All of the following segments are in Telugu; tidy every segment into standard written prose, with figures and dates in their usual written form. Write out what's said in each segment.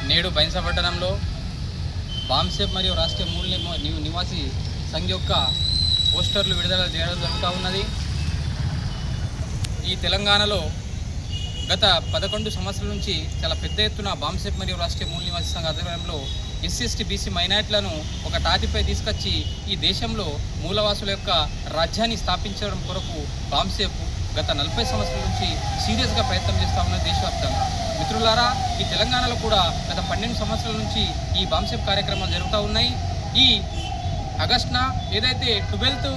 నేడు బైన్సా పట్టణంలో బాంసెప్ మరియు రాష్ట్రీయ మూల నివాసి సంఘ్ యొక్క పోస్టర్లు విడుదల చేయడం జరుగుతూ ఉన్నది. ఈ తెలంగాణలో గత 11 సంవత్సరాల నుంచి చాలా పెద్ద ఎత్తున బాంసెప్ మరియు రాష్ట్రీయ మూల నివాసి సంఘ ఆధ్వర్యంలో ఎస్సీ బీసీ మైనారిటీలను ఒక తాటిపై తీసుకొచ్చి ఈ దేశంలో మూలవాసుల యొక్క రాజ్యాన్ని స్థాపించడం కొరకు బాంసెప్ గత 40 సంవత్సరాల నుంచి సీరియస్గా ప్రయత్నం చేస్తూ ఉన్నది దేశవ్యాప్తంగా. మిత్రులారా, ఈ తెలంగాణలో కూడా గత 12 సంవత్సరాల నుంచి ఈ బాంసెప్ కార్యక్రమాలు జరుగుతూ ఉన్నాయి. ఈ ఆగస్టున ఏదైతే 12th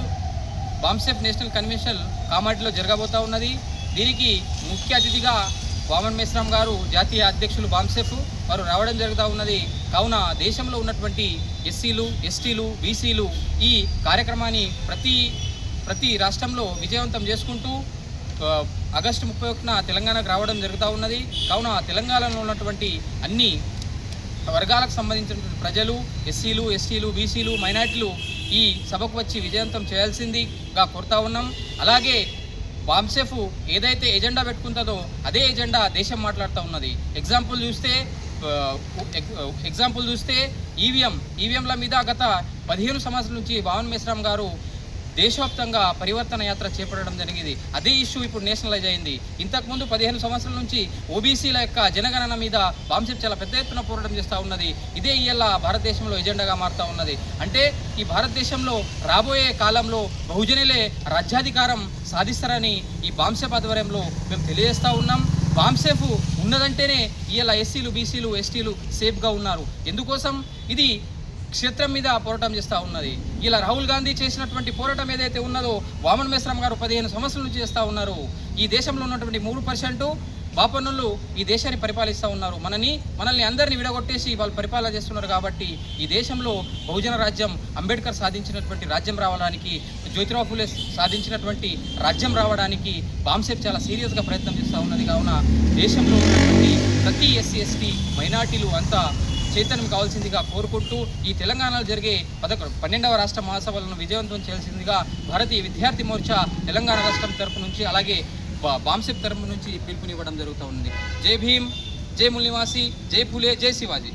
బాంసెప్ నేషనల్ కన్వెన్షన్ కామారెడ్డిలో జరగబోతూ ఉన్నది. దీనికి ముఖ్య అతిథిగా వామన్ మేశ్రామ్ గారు, జాతీయ అధ్యక్షులు బాంసెప్ వారు రావడం జరుగుతూ ఉన్నది. కావున దేశంలో ఉన్నటువంటి ఎస్సీలు, ఎస్టీలు, బీసీలు ఈ కార్యక్రమాన్ని ప్రతి రాష్ట్రంలో విజయవంతం చేసుకుంటూ ఆగస్టు 31న తెలంగాణకు రావడం జరుగుతూ ఉన్నది. కావున తెలంగాణలో ఉన్నటువంటి అన్ని వర్గాలకు సంబంధించినటువంటి ప్రజలు, ఎస్సీలు, ఎస్టీలు, బీసీలు, మైనారిటీలు ఈ సభకు వచ్చి విజయవంతం చేయాల్సిందిగా కోరుతా ఉన్నాం. అలాగే బాంసెప్ ఏదైతే ఎజెండా పెట్టుకుంటుందో అదే ఎజెండా దేశం మాట్లాడుతూ ఉన్నది. ఎగ్జాంపుల్ చూస్తే ఈవీఎంల మీద గత 15 సంవత్సరాల నుంచి వామన్ మేశ్రామ్ గారు దేశవ్యాప్తంగా పరివర్తన యాత్ర చేపట్టడం జరిగింది. అదే ఇష్యూ ఇప్పుడు నేషనలైజ్ అయింది. ఇంతకుముందు 15 సంవత్సరాల నుంచి ఓబీసీల యొక్క జనగణన మీద బాంసెప్ చాలా పెద్ద ఎత్తున పోరాటం చేస్తూ ఉన్నది. ఇదే ఇవాళ భారతదేశంలో ఎజెండాగా మారుతూ ఉన్నది. అంటే ఈ భారతదేశంలో రాబోయే కాలంలో బహుజనులే రాజ్యాధికారం సాధిస్తారని ఈ బాంసెప్ ఆధ్వర్యంలో మేము తెలియజేస్తూ ఉన్నాం. బాంసెప్ ఉన్నదంటేనే ఇవాళ ఎస్సీలు, బీసీలు, ఎస్టీలు సేఫ్గా ఉన్నారు. ఎందుకోసం? ఇది క్షేత్రం మీద పోరాటం చేస్తూ ఉన్నది. ఇలా రాహుల్ గాంధీ చేసినటువంటి పోరాటం ఏదైతే ఉన్నదో వామన్ మేశ్రామ్ గారు 15 సంవత్సరాల నుంచి చేస్తూ ఉన్నారు. ఈ దేశంలో ఉన్నటువంటి 3% బాపన్నులు ఈ దేశాన్ని పరిపాలిస్తూ ఉన్నారు. మనల్ని అందరినీ విడగొట్టేసి వాళ్ళు పరిపాలన చేస్తున్నారు. కాబట్టి ఈ దేశంలో బహుజన రాజ్యం, అంబేద్కర్ సాధించినటువంటి రాజ్యం రావడానికి, జ్యోతిరావు ఫులే సాధించినటువంటి రాజ్యం రావడానికి బాంసెప్ చాలా సీరియస్గా ప్రయత్నం చేస్తూ ఉన్నది. కావున దేశంలో ఉన్నటువంటి ప్రతి ఎస్సీ, ఎస్టీ, మైనార్టీలు అంతా చైతన్యం కావాల్సిందిగా కోరుకుంటూ ఈ తెలంగాణలో జరిగే 12వ రాష్ట్ర మహాసభలను విజయవంతం చేయాల్సిందిగా భారతీయ విద్యార్థి మోర్చా తెలంగాణ రాష్ట్రం తరపు నుంచి, అలాగే బాంసెప్ తరపు నుంచి పిలుపునివ్వడం జరుగుతూ ఉంది. జై భీమ్, జై మూల నివాసి, జై ఫులే, జై శివాజీ.